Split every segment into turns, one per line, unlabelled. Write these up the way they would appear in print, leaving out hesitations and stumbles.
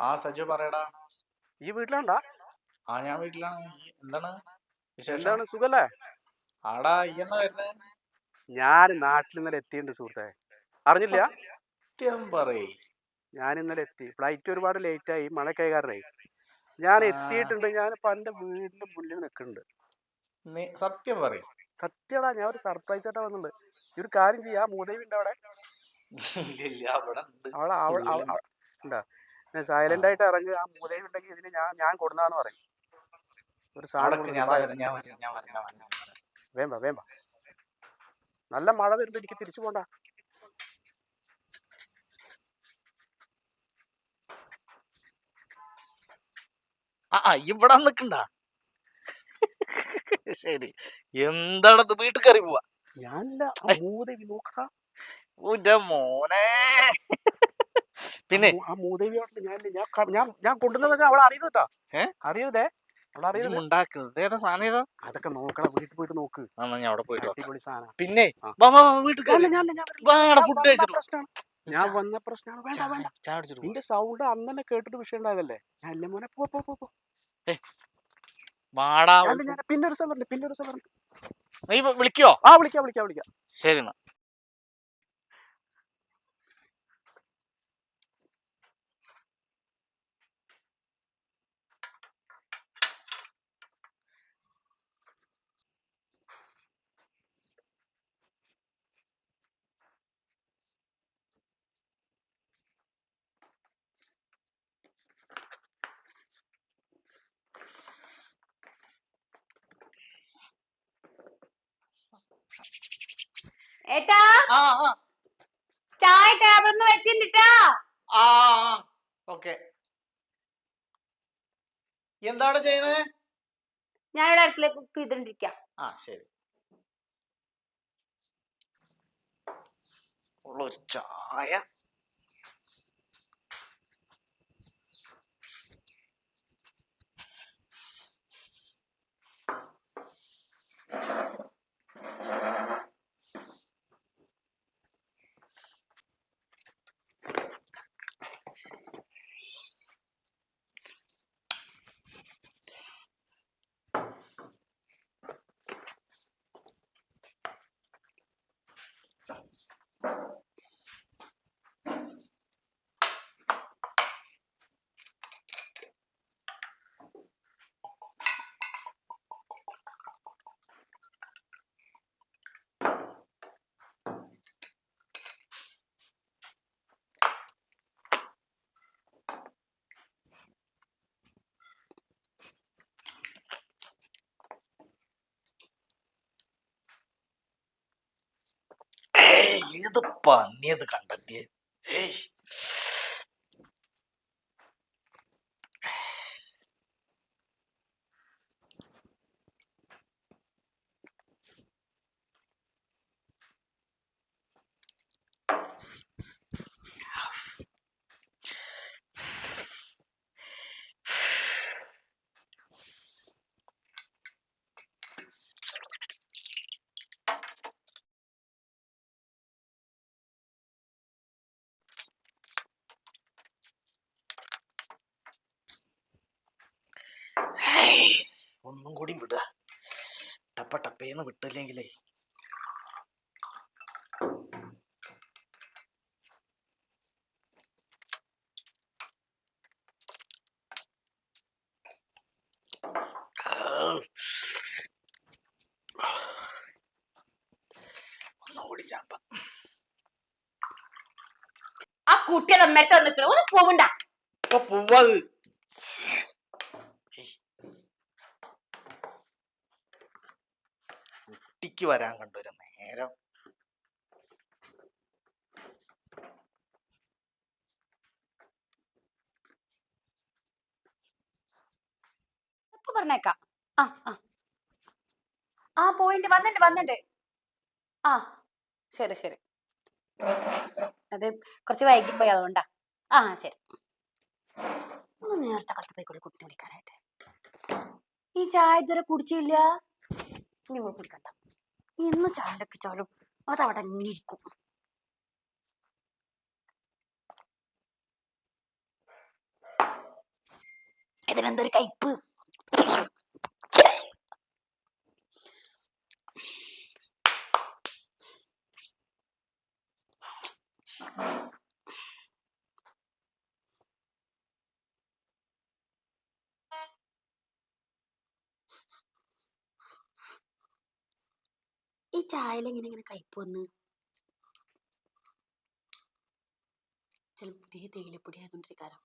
ആ സജു പറയടാ.
ഈ വീട്ടിലുണ്ടാ?
ആ ഞാൻ വീട്ടിലാണ്. എന്താണ് വിശേഷം?
എന്താണ് സുഖല്ലേ?
ആടാ ഈ എന്നാ വരുന്നേ?
ഞാൻ നാട്ടിൽ ഇന്നലെ എത്തിയിട്ടുണ്ട് സുഹൃത്തെ, അറിഞ്ഞില്ല?
സത്യം പറയ്.
ഞാൻ ഇന്നലെ എത്തി. ഫ്ലൈറ്റ് ഒരുപാട് ലേറ്റ് ആയി, മഴ കൈകാരനായി. ഞാൻ
ആ,
എത്തിയിട്ടുണ്ട്. ഞാനിപ്പോ എന്റെ വീടിന്റെ മുന്നിൽ നിൽക്കുന്നുണ്ട്.
നീ സത്യം പറയ്.
സത്യടാ, ഞാൻ ഒരു സർപ്രൈസ് ആയിട്ടാ വന്നിട്ടുണ്ട്. ഈ ഒരു കാര്യം ചെയ്യാ, മൂദേവി ഉണ്ട് അവിടെ.
ഇല്ല അവിടെ ഉണ്ട്.
ഉണ്ടാ? ഞാൻ സൈലന്റ് ആയിട്ട് ഇറങ്ങി. ആ മൂദേവി ഉണ്ടെങ്കിൽ ഇതിന് ഞാൻ കൊടുന്നാന്ന് പറയും. ഒരു സാധനം വേമ്പ വേമ്പ. നല്ല മഴ വരുമ്പോ എനിക്ക് തിരിച്ചു പോണ്ട.
ഇവിടെ നിക്കണ്ട. ശരി, എന്താണത്? വീട്ടിൽ കയറി പോവാ.
ഞാനില്ല, മൂദേവി നോക്കടാ.
മോനെ പിന്നെ
ആ മൂദേവി ഞാൻ കൊണ്ടുവന്നതൊക്കെ അവളെ അറിയുന്നുട്ടാ. അറിയരുതേ, അവളെ അറിയരുത്.
ഏതാ സാധനം? ഏതാ
അതൊക്കെ നോക്കണം, വീട്ടിൽ പോയിട്ട് നോക്ക്.
ഞാൻ അവിടെ പോയിട്ട്
അടിപൊളി സാധനം.
പിന്നെ വീട്ടിൽ ഫുഡ് കഴിച്ചിട്ട്
ഞാൻ വന്ന പ്രശ്നമാണ്. വേണ്ട വേണ്ട, നിന്റെ സൗണ്ട് അന്നെ കേട്ടിട്ട് വിഷയം ഉണ്ടായതല്ലേ. ഞാൻ അല്ലേ മോനെ, പോ. പിന്നെ ഒരു ദിവസം
നീ വിളിക്കോ?
വിളിക്കാം.
ശരി എന്നാ.
ഏട്ടാ, ചായ ടേബിളിൽ വെച്ചിട്ടാ.
ഓക്കെ. എന്താണ് ചെയ്യണേ?
ഞാനിവിടെ അടുക്കളയിൽ കുക്ക് ചെയ്തോണ്ടിരിക്കാം.
ശരി. ഒരു ചായ. ഏത് പന്നിയത് കണ്ടെത്തിയ? ഒന്നും കൂടി വിടുക. ടപ്പേന്ന് വിട്ടില്ലെങ്കിലേ. ഒന്നുകൂടി ചാമ്പ.
ആ കുട്ടികളെ മെത്ത നിൽക്കണ ഒന്ന് പോവണ്ട.
പോവാത്. കുട്ടിക്ക് വരാൻ കണ്ടൊരു നേരം.
പറഞ്ഞേക്കാം. പോയിന്റ് വന്നിട്ട്. ശരി. അത് കുറച്ച് വൈകിപ്പോയി, അതുകൊണ്ടാ. ശരി. ഒന്ന് നേരത്തെ കളത്ത് പോയി കൂടി കുട്ടിനെ വിളിക്കാനായിട്ട്. ഈ ചായ ഇതുവരെ കുടിച്ചില്ല. നിങ്ങൾ കുടിക്കണ്ട. ഇന്ന് ചായ വെച്ചാലും അതവിടെ അങ്ങനെ ഇരിക്കും. ഇതിനെന്തൊരു കയ്പ്. ഈ ചായയിൽ ഇങ്ങനെ കയ്പ് വന്ന് ചില പുതിയ തേയിലപ്പൊടി ആയതുകൊണ്ടിരിക്കാരോ.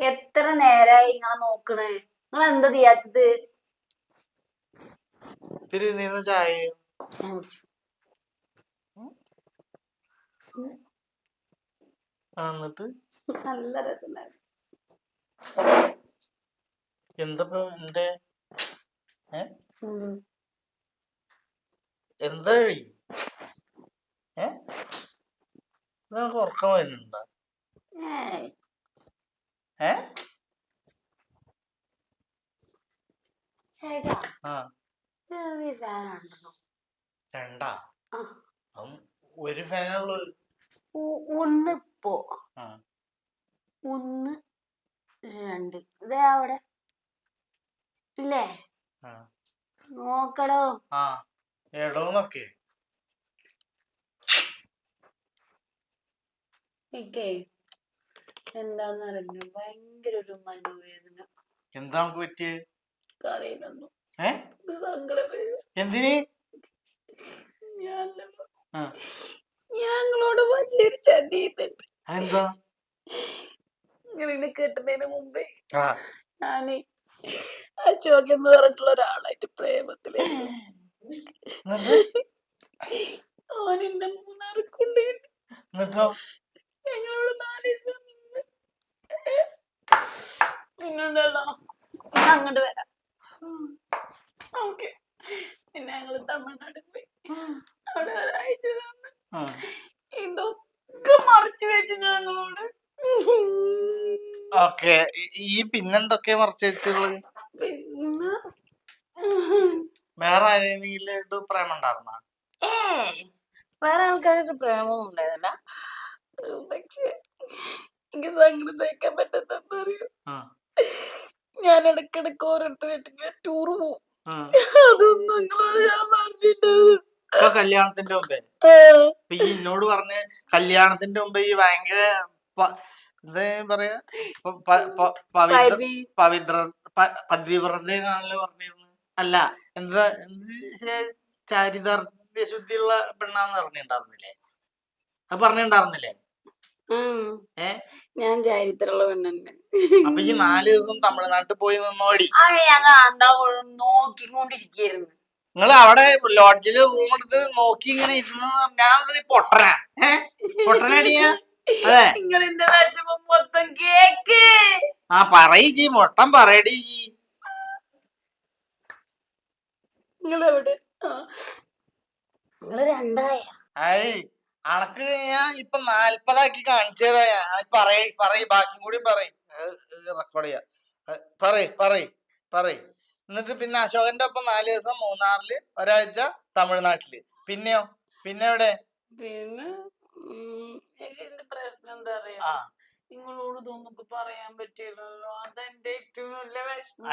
എത്ര നേരായി ഇങ്ങളെ നോക്കണേ, നിങ്ങൾ എന്താ ചെയ്യാത്തത്?
ഇത്തിരി നിന്ന് ചായ
ഞാൻ കുടിച്ചു.
എന്നിട്ട്
നല്ല രസമുണ്ടായിരുന്നു.
എന്തപ്പോ എന്തേ
ഉം.
എന്താ നിനക്ക് ഉറക്കം വരുന്നുണ്ടോ?
ഏയ്. ഏട്ടാ,
ആ
ഈ ഫാൻ ഉണ്ടല്ലോ.
രണ്ടാ?
ആ.
ഒരു ഫാനുള്ളൂ.
ഒന്നിപ്പോ
ആ
1 2 ഇതേ അവിടെ ഇല്ലേ?
ആ
നോക്കടോ.
ആ എടോന്നൊക്കെ
എനിക്കേ എന്താന്ന് അറിയില്ല, ഭയങ്കര ഒരു മനോവേദന.
എന്താ നമുക്ക് പറ്റിയത്?
അറിയില്ലെന്നു
ഏ
സങ്കടം വരും.
എന്തിന്?
ഞങ്ങളോട് വലിയൊരു ചതി ചെയ്തിട്ടുണ്ട്.
എന്താ?
നിങ്ങളിനെ കെട്ടുന്നതിന് മുമ്പേ
ആ
ഞാന് അശോക് എന്ന് പറഞ്ഞിട്ടുള്ള ഒരാളായിട്ട് പ്രേമത്തില്. ഓനെന്നെ 3 കൊണ്ടുപോയിട്ട്
എന്നിട്ടോ?
ഞങ്ങളോട് 4 ദിവസം നിന്ന്. പിന്നുണ്ടല്ലോ അങ്ങോട്ട് വരാം. ഓക്കെ, പിന്നെ ഞങ്ങള് തമിഴ്നാട് പോയി. അവിടെ ഒരാഴ്ച നിന്ന് ഇതൊക്കെ മറച്ചു വെച്ച് ഞങ്ങളോട്.
ഓക്കെ, ഈ പിന്നെന്തൊക്കെയാ മറച്ചു വെച്ചുള്ളത്?
പിന്നെ
വേറെ ആരെങ്കിലും പ്രേമം ഉണ്ടായിരുന്ന?
വേറെ ആൾക്കാരുടെ പ്രേമൊന്നും ഉണ്ടായിരുന്നില്ല. പക്ഷെ എനിക്ക് സങ്കടം സഹിക്കാൻ പറ്റാത്ത അറിയോ, ഞാൻ ഇടക്കിടക്ക് ഓരോരുത്തരായിട്ട് ടൂർ പോവും. അതൊന്നും നിങ്ങളോട് ഞാൻ പറഞ്ഞിട്ടുണ്ടായിരുന്നു.
കല്യാണത്തിന്റെ മുമ്പേ ഈ എന്നോട് പറഞ്ഞ കല്യാണത്തിന്റെ മുമ്പ് ഈ ഭയങ്കര എന്താ പറയാ പതിവ്രതയെന്നാണല്ലോ പറഞ്ഞിരുന്നത്. അല്ല എന്താ ചാരിതാർത്ഥ്യ ശുദ്ധിയുള്ള പെണ്ണാന്ന് പറഞ്ഞിട്ടുണ്ടായിരുന്നില്ലേ? അത് പറഞ്ഞിട്ടുണ്ടായിരുന്നില്ലേ?
ഞാൻ ചരിത്രമുള്ള പെണ്ണുണ്ട്.
അപ്പൊ ഈ 4 ദിവസം തമിഴ്നാട്ടിൽ പോയി നിന്നോടി.
നോക്കിക്കൊണ്ടിരിക്കുന്നു.
നിങ്ങൾ അവിടെ ലോഡ്ജില് റൂം എടുത്ത് നോക്കി ഇങ്ങനെ ഇരുന്ന് ഞാൻ പൊട്ടനാ? പൊട്ടനടിയാ? അതെ.
നിങ്ങളെന്റെ വിഷമം മൊത്തം കേക്ക്.
ആ പറയീ മൊത്തം പറയടി.
നിങ്ങളെവിടെ? നിങ്ങള് 2
അണക്ക് ഞാൻ ഇപ്പൊ 40 ആക്കി കാണിച്ചു തരാം. പറയ് ബാക്കി കൂടി റെക്കോർഡ് ചെയ്യാ. പറയ്. എന്നിട്ട് പിന്നെ അശോകന്റെ ഒപ്പം 4 ദിവസം മൂന്നാറില്, ഒരാഴ്ച തമിഴ്നാട്ടില്. പിന്നെയോ? പിന്നെ എവിടെ?
പിന്നെ എന്റെ പ്രശ്നം എന്താ അറിയാ, നിങ്ങളോട് ഇതൊന്നും പറയാൻ പറ്റില്ലല്ലോ. അതെന്റെ ഏറ്റവും വലിയ വിഷമം.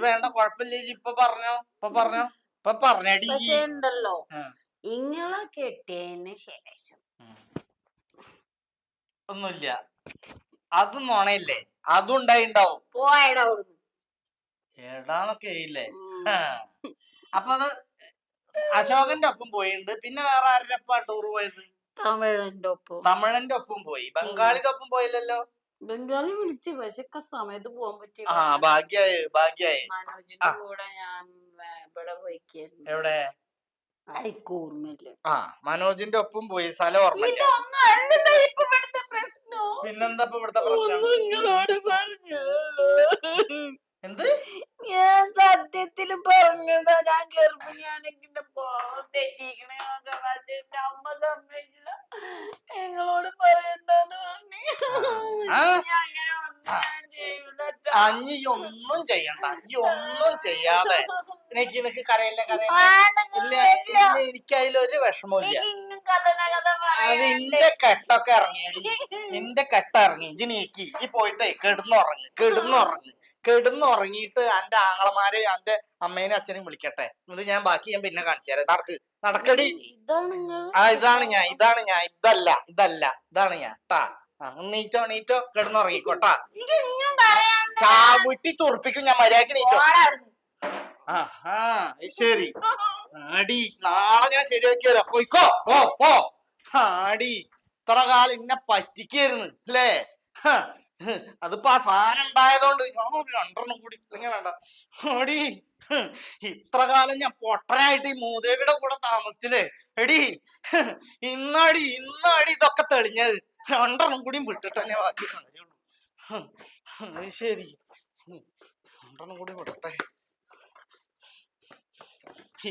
വേണ്ട, കുഴപ്പമില്ല. ഇപ്പൊ പറഞ്ഞടി.
പക്ഷെ ഉണ്ടല്ലോ, ഇങ്ങളെ കെട്ടിയതിന് ശേഷം
ഒന്നുമില്ല. അത് നുണയില്ലേ? അതും ഉണ്ടായിണ്ടാവും.
പോയടാ അവിടുന്ന്.
ഏടാന്നൊക്കെ ഇല്ലേ? അപ്പൊ അത് അശോകന്റെ ഒപ്പം പോയിട്ടുണ്ട്. പിന്നെ വേറെ ആരുടെ ഒപ്പം ടൂർ പോയത്? തമിഴന്റെ ഒപ്പം പോയി. ബംഗാളിന്റെ ഒപ്പം പോയില്ലല്ലോ?
ബംഗാളി വിളിച്ചു, പക്ഷെ സമയത്ത് പോകാൻ പറ്റില്ല.
ഭാഗ്യായി.
മനോജിന്റെ കൂടെ ഞാൻ ഇവിടെ പോയിക്കായിരുന്നു.
എവിടെ?
ഓർമ്മയില്ല.
മനോജിന്റെ ഒപ്പം പോയി. സ്ഥലം ഓർമ്മയില്ല.
പ്രശ്നം?
പിന്നെന്താ ഇപ്പൊ ഇവിടുത്തെ പ്രശ്നം?
നിങ്ങളോട് പറഞ്ഞു.
എന്ത്?
ഞാൻ സത്യത്തില് പറഞ്ഞതാ, ഞാൻ ഗർഭിണിയാണെങ്കിൽ തെറ്റിക്കണേന്നൊക്കെ. പക്ഷെ എന്റെ അമ്മ സമ്മതിച്ചില്ല. നിങ്ങളോട് പറയണ്ടെന്ന് പറഞ്ഞു. അങ്ങനെ ഒന്നും ഞാൻ ചെയ്യൂലട്ടാ.
അഞ്ഞി ഒന്നും ചെയ്യണ്ട, അഞ്ഞി ഒന്നും ചെയ്യാതെ എനിക്ക് കരയില്ല ഇല്ല, എനിക്ക് അതിലൊരു വിഷമമില്ല. അത് ഇന്റെ കെട്ടൊക്കെ ഇറങ്ങിയടി, ഇന്റെ കെട്ട ഇറങ്ങി. ഇജി നീക്കി, ഇജി പോയിട്ടേ കിടന്നുറങ്ങിയിട്ട് എന്റെ ആങ്ങളമാരെ എന്റെ അമ്മേനെ അച്ഛനും വിളിക്കട്ടെ. ഇത് ഞാൻ ബാക്കി ഞാൻ പിന്നെ കാണിച്ചു തരാം. നടക്കടി. ഇതാണ് ഞാൻ ഇതാണ് ഞാൻ ട്ടാ. നീറ്റോ കിടന്നുറങ്ങിക്കോട്ടാ. ചാവിട്ടി തുറപ്പിക്കും ഞാൻ. മര്യാദക്ക് നീറ്റോ. ശരി ആടി, നാളെ ഞാൻ ശരിയാക്കി തരാം. പോയിക്കോ. ആടി, ഇത്ര കാലം ഇന്നെ പറ്റിക്കായിരുന്നു അല്ലേ? അതിപ്പോ ആ സാധനം ഉണ്ടായതുകൊണ്ട് ഞാൻ ഒരു 2 കൂടി ഇല്ലെങ്കിൽ വേണ്ട. ആടി, ഇത്ര കാലം ഞാൻ പൊട്ടനായിട്ട് ഈ മൂദേവിയുടെ കൂടെ താമസിച്ചില്ലേ എടി. ഇന്നാടി ഇതൊക്കെ തെളിഞ്ഞത്. 2 കൂടി വിട്ടിട്ട് തന്നെ ബാക്കി കാര്യമുള്ളൂ. ശരി, 2 കൂടി വിടട്ടെ.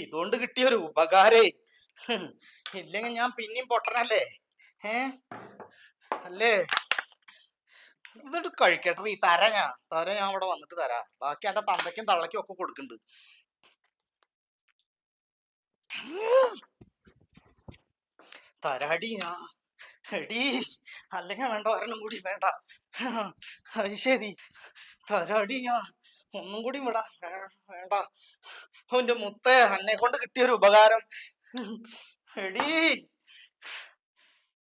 ഇതുകൊണ്ട് കിട്ടിയൊരു ഉപകാരേ. ഇല്ലെങ്കിൽ ഞാൻ പിന്നെയും പൊട്ടനല്ലേ? അല്ലേ? എന്നിട്ട് കഴിക്കട്ടെ. ഈ തരാ ഞാൻ അവിടെ വന്നിട്ട് തരാ. ബാക്കി എന്റെ തന്തയ്ക്കും തള്ളയ്ക്കും ഒക്കെ കൊടുക്കുന്നുണ്ട്. തരാടി ഞാൻ. എടി, അല്ലെങ്കിൽ വേണ്ട, 1 കൂടി വേണ്ട. അത് ശരി, തരാടി ഞാൻ. 1 കൂടി വിടാ. വേണ്ട. അവന്റെ മുത്തേ, എന്നെ കൊണ്ട് കിട്ടിയൊരു ഉപകാരം എടീ.